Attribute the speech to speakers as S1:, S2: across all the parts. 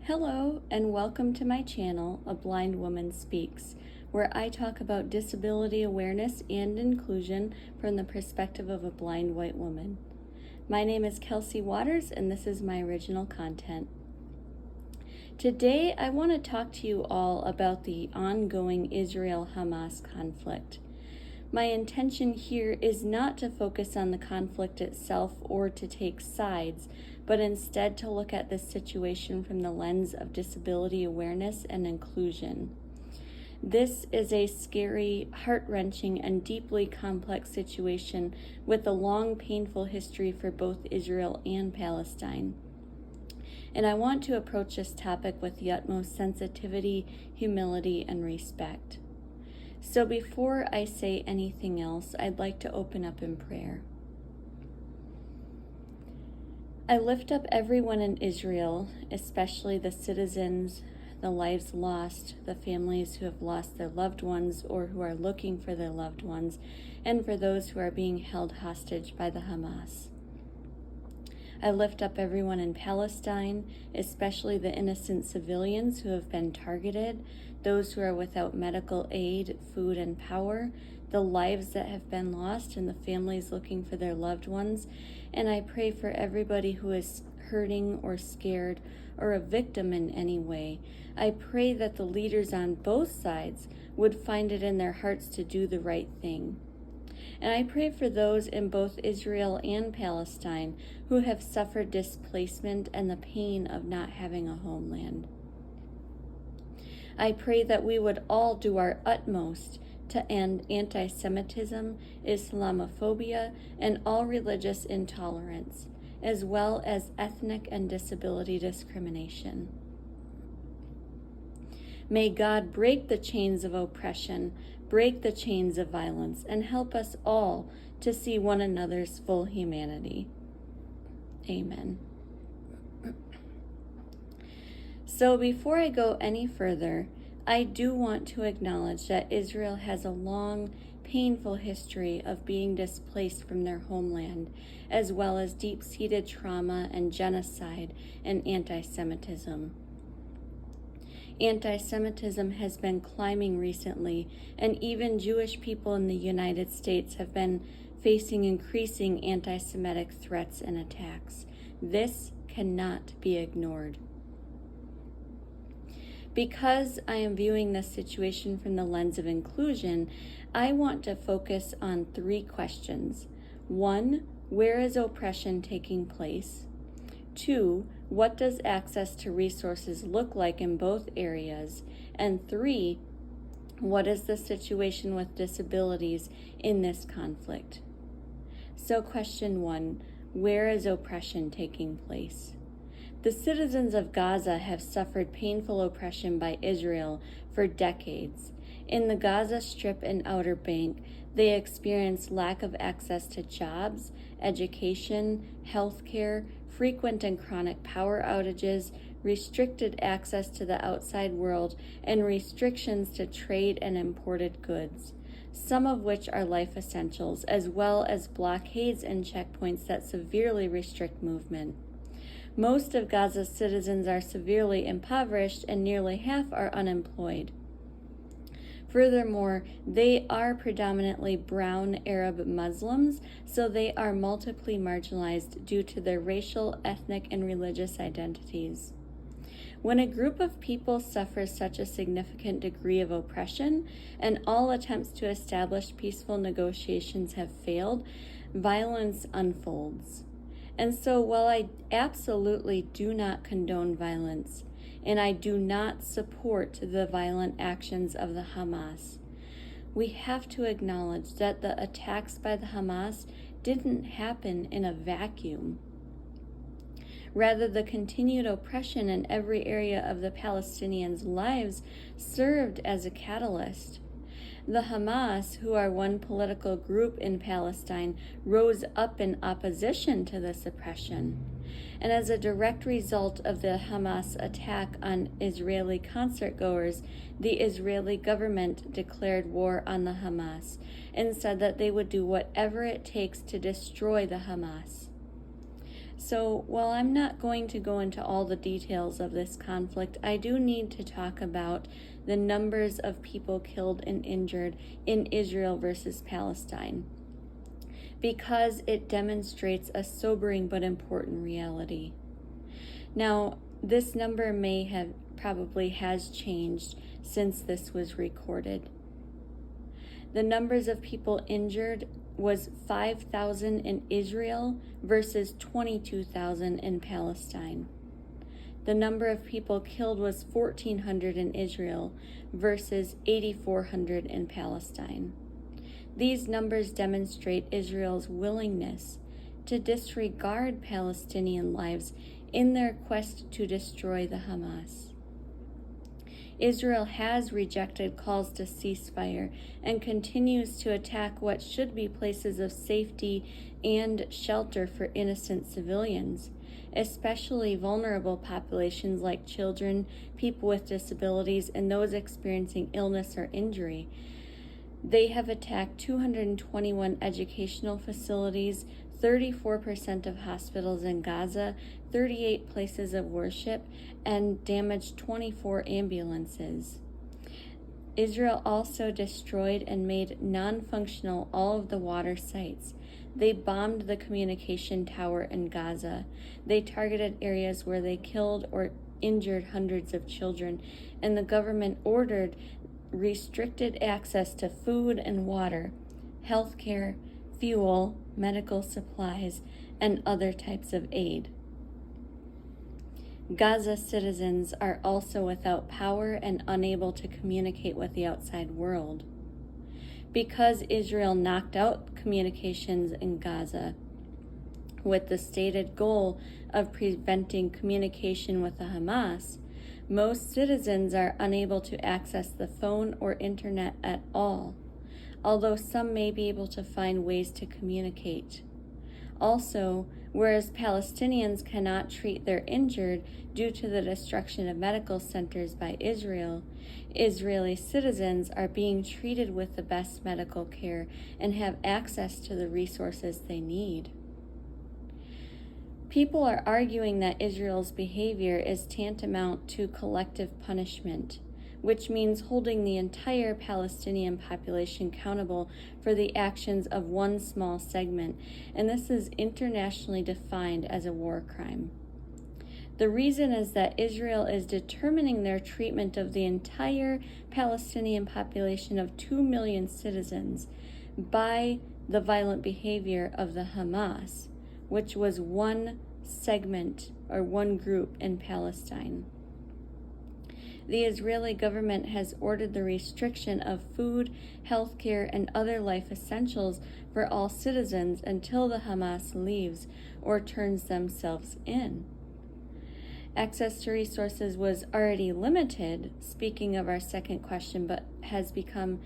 S1: Hello, and welcome to my channel, A Blind Woman Speaks, where I talk about disability awareness and inclusion from the perspective of a blind white woman. My name is Kelsey Waters, and this is my original content. Today, I want to talk to you all about the ongoing Israel-Hamas conflict. My intention here is not to focus on the conflict itself or to take sides, but instead to look at this situation from the lens of disability awareness and inclusion. This is a scary, heart-wrenching, and deeply complex situation with a long, painful history for both Israel and Palestine. And I want to approach this topic with the utmost sensitivity, humility, and respect. So before I say anything else, I'd like to open up in prayer. I lift up everyone in Israel, especially the citizens, the lives lost, the families who have lost their loved ones or who are looking for their loved ones, and for those who are being held hostage by the Hamas. I lift up everyone in Palestine, especially the innocent civilians who have been targeted, those who are without medical aid, food, and power, the lives that have been lost, and the families looking for their loved ones. And I pray for everybody who is hurting or scared or a victim in any way. I pray that the leaders on both sides would find it in their hearts to do the right thing. And I pray for those in both Israel and Palestine who have suffered displacement and the pain of not having a homeland. I pray that we would all do our utmost to end anti-Semitism, Islamophobia, and all religious intolerance, as well as ethnic and disability discrimination. May God break the chains of oppression, break the chains of violence, and help us all to see one another's full humanity. Amen. So before I go any further, I do want to acknowledge that Israel has a long, painful history of being displaced from their homeland, as well as deep-seated trauma and genocide and anti-Semitism. Anti-Semitism has been climbing recently, and even Jewish people in the United States have been facing increasing anti-Semitic threats and attacks. This cannot be ignored. Because I am viewing this situation from the lens of inclusion, I want to focus on three questions. 1, where is oppression taking place? 2, what does access to resources look like in both areas? And 3, what is the situation with disabilities in this conflict? So question 1, where is oppression taking place? The citizens of Gaza have suffered painful oppression by Israel for decades. In the Gaza Strip and Outer Bank, they experience lack of access to jobs, education, health care, frequent and chronic power outages, restricted access to the outside world, and restrictions to trade and imported goods, some of which are life essentials, as well as blockades and checkpoints that severely restrict movement. Most of Gaza's citizens are severely impoverished, and nearly half are unemployed. Furthermore, they are predominantly brown Arab Muslims, so they are multiply marginalized due to their racial, ethnic, and religious identities. When a group of people suffers such a significant degree of oppression, and all attempts to establish peaceful negotiations have failed, violence unfolds. And so while I absolutely do not condone violence, and I do not support the violent actions of the Hamas, we have to acknowledge that the attacks by the Hamas didn't happen in a vacuum. Rather, the continued oppression in every area of the Palestinians' lives served as a catalyst. The Hamas, who are one political group in Palestine, rose up in opposition to this oppression. And as a direct result of the Hamas attack on Israeli concertgoers, the Israeli government declared war on the Hamas and said that they would do whatever it takes to destroy the Hamas. So, while I'm not going to go into all the details of this conflict, I do need to talk about the numbers of people killed and injured in Israel versus Palestine, because it demonstrates a sobering but important reality. Now, this number probably has changed since this was recorded. The numbers of people injured was 5,000 in Israel versus 22,000 in Palestine. The number of people killed was 1,400 in Israel versus 8,400 in Palestine. These numbers demonstrate Israel's willingness to disregard Palestinian lives in their quest to destroy the Hamas. Israel has rejected calls to ceasefire and continues to attack what should be places of safety and shelter for innocent civilians, especially vulnerable populations like children, people with disabilities, and those experiencing illness or injury. They have attacked 221 educational facilities, 34% of hospitals in Gaza, 38 places of worship, and damaged 24 ambulances. Israel also destroyed and made non-functional all of the water sites. They bombed the communication tower in Gaza. They targeted areas where they killed or injured hundreds of children, and the government ordered restricted access to food and water, health care, fuel, medical supplies, and other types of aid. Gaza citizens are also without power and unable to communicate with the outside world. Because Israel knocked out communications in Gaza with the stated goal of preventing communication with the Hamas, most citizens are unable to access the phone or internet at all, although some may be able to find ways to communicate. Also, whereas Palestinians cannot treat their injured due to the destruction of medical centers by Israel, Israeli citizens are being treated with the best medical care and have access to the resources they need. People are arguing that Israel's behavior is tantamount to collective punishment, which means holding the entire Palestinian population accountable for the actions of one small segment, and this is internationally defined as a war crime. The reason is that Israel is determining their treatment of the entire Palestinian population of 2 million citizens by the violent behavior of the Hamas, which was one segment or one group in Palestine. The Israeli government has ordered the restriction of food, health care, and other life essentials for all citizens until the Hamas leaves or turns themselves in. Access to resources was already limited, speaking of our second question, but has become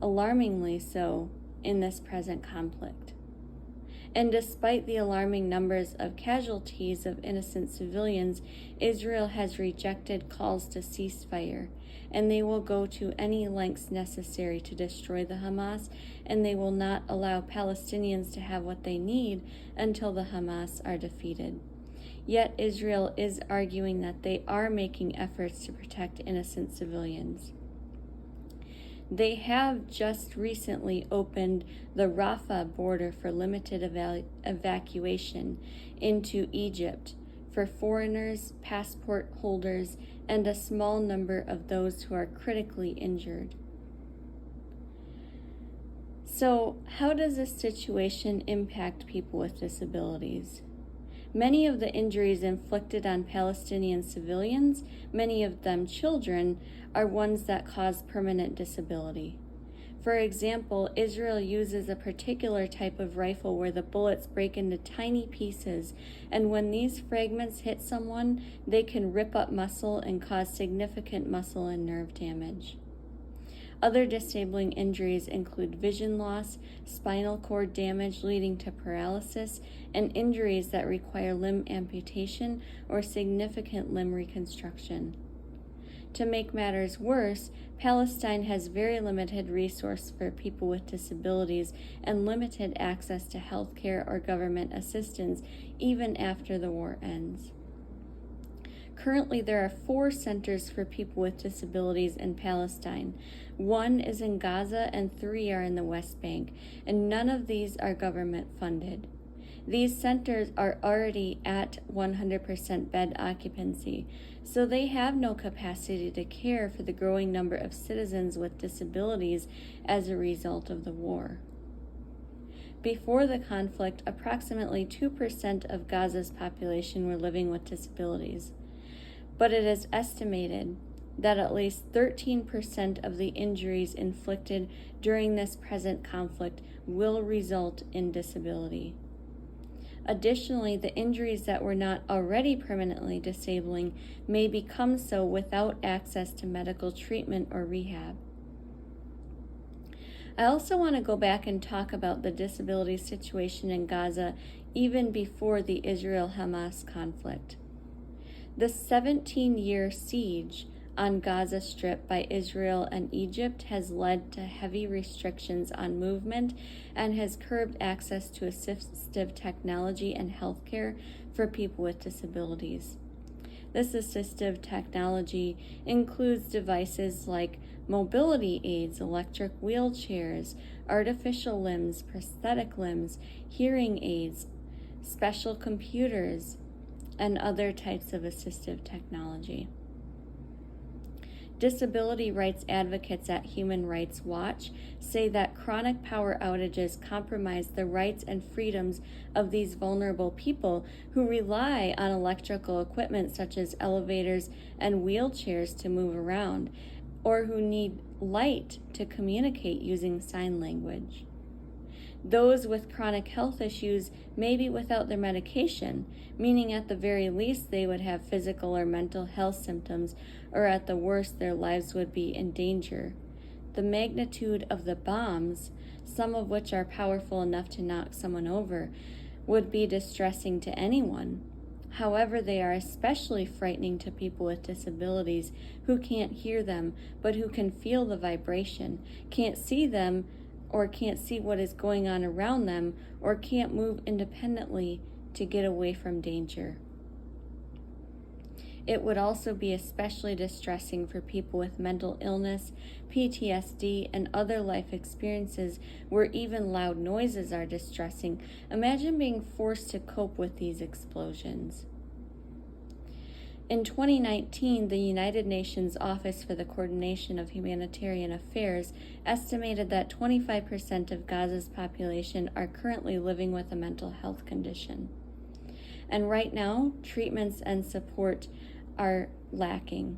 S1: alarmingly so in this present conflict. And despite the alarming numbers of casualties of innocent civilians, Israel has rejected calls to ceasefire, and they will go to any lengths necessary to destroy the Hamas, and they will not allow Palestinians to have what they need until the Hamas are defeated. Yet Israel is arguing that they are making efforts to protect innocent civilians. They have just recently opened the Rafah border for limited evacuation into Egypt for foreigners, passport holders, and a small number of those who are critically injured. So, how does this situation impact people with disabilities? Many of the injuries inflicted on Palestinian civilians, many of them children, are ones that cause permanent disability. For example, Israel uses a particular type of rifle where the bullets break into tiny pieces, and when these fragments hit someone, they can rip up muscle and cause significant muscle and nerve damage. Other disabling injuries include vision loss, spinal cord damage leading to paralysis, and injuries that require limb amputation or significant limb reconstruction. To make matters worse, Palestine has very limited resources for people with disabilities and limited access to health care or government assistance even after the war ends. Currently, there are 4 centers for people with disabilities in Palestine. 1 is in Gaza and 3 are in the West Bank, and none of these are government funded. These centers are already at 100% bed occupancy, so they have no capacity to care for the growing number of citizens with disabilities as a result of the war. Before the conflict, approximately 2% of Gaza's population were living with disabilities, but it is estimated that at least 13% of the injuries inflicted during this present conflict will result in disability. Additionally, the injuries that were not already permanently disabling may become so without access to medical treatment or rehab. I also want to go back and talk about the disability situation in Gaza even before the Israel-Hamas conflict. The 17-year siege on Gaza Strip by Israel and Egypt has led to heavy restrictions on movement and has curbed access to assistive technology and healthcare for people with disabilities. This assistive technology includes devices like mobility aids, electric wheelchairs, artificial limbs, prosthetic limbs, hearing aids, special computers, and other types of assistive technology. Disability rights advocates at Human Rights Watch say that chronic power outages compromise the rights and freedoms of these vulnerable people who rely on electrical equipment such as elevators and wheelchairs to move around, or who need light to communicate using sign language. Those with chronic health issues may be without their medication, meaning at the very least they would have physical or mental health symptoms, or at the worst their lives would be in danger. The magnitude of the bombs, some of which are powerful enough to knock someone over, would be distressing to anyone. However, they are especially frightening to people with disabilities who can't hear them, but who can feel the vibration, can't see them, or can't see what is going on around them, or can't move independently to get away from danger. It would also be especially distressing for people with mental illness, PTSD, and other life experiences where even loud noises are distressing. Imagine being forced to cope with these explosions. In 2019, the United Nations Office for the Coordination of Humanitarian Affairs estimated that 25% of Gaza's population are currently living with a mental health condition. And right now, treatments and support are lacking.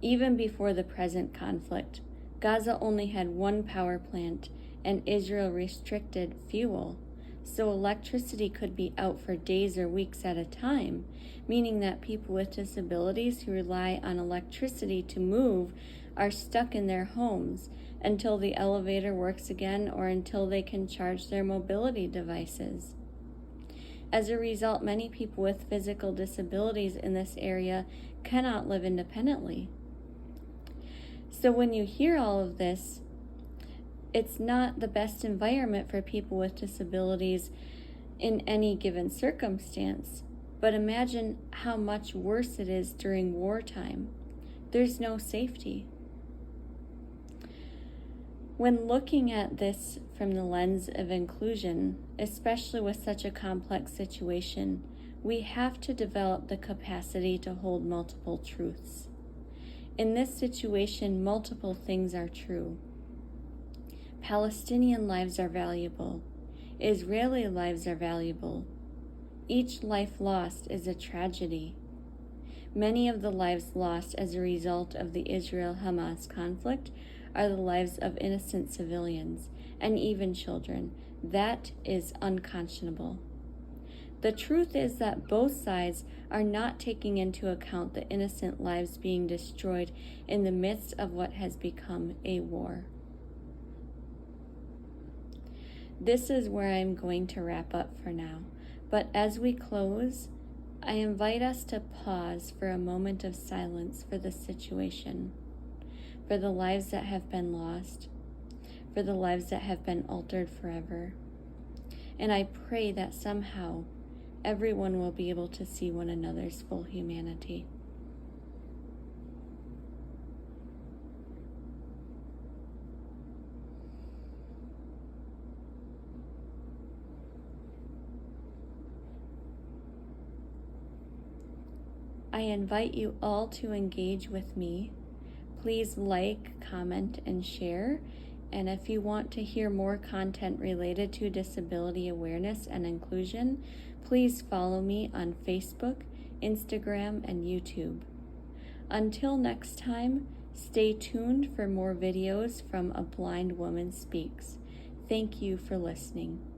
S1: Even before the present conflict, Gaza only had 1 power plant and Israel restricted fuel, so electricity could be out for days or weeks at a time, meaning that people with disabilities who rely on electricity to move are stuck in their homes until the elevator works again or until they can charge their mobility devices. As a result, many people with physical disabilities in this area cannot live independently. So when you hear all of this, it's not the best environment for people with disabilities in any given circumstance. But imagine how much worse it is during wartime. There's no safety. When looking at this from the lens of inclusion, especially with such a complex situation, we have to develop the capacity to hold multiple truths. In this situation, multiple things are true. Palestinian lives are valuable. Israeli lives are valuable. Each life lost is a tragedy. Many of the lives lost as a result of the Israel-Hamas conflict are the lives of innocent civilians and even children. That is unconscionable. The truth is that both sides are not taking into account the innocent lives being destroyed in the midst of what has become a war. This is where I'm going to wrap up for now. But as we close, I invite us to pause for a moment of silence for this situation, for the lives that have been lost, for the lives that have been altered forever. And I pray that somehow everyone will be able to see one another's full humanity. I invite you all to engage with me. Please like, comment, and share. And if you want to hear more content related to disability awareness and inclusion, please follow me on Facebook, Instagram, and YouTube. Until next time, stay tuned for more videos from A Blind Woman Speaks. Thank you for listening.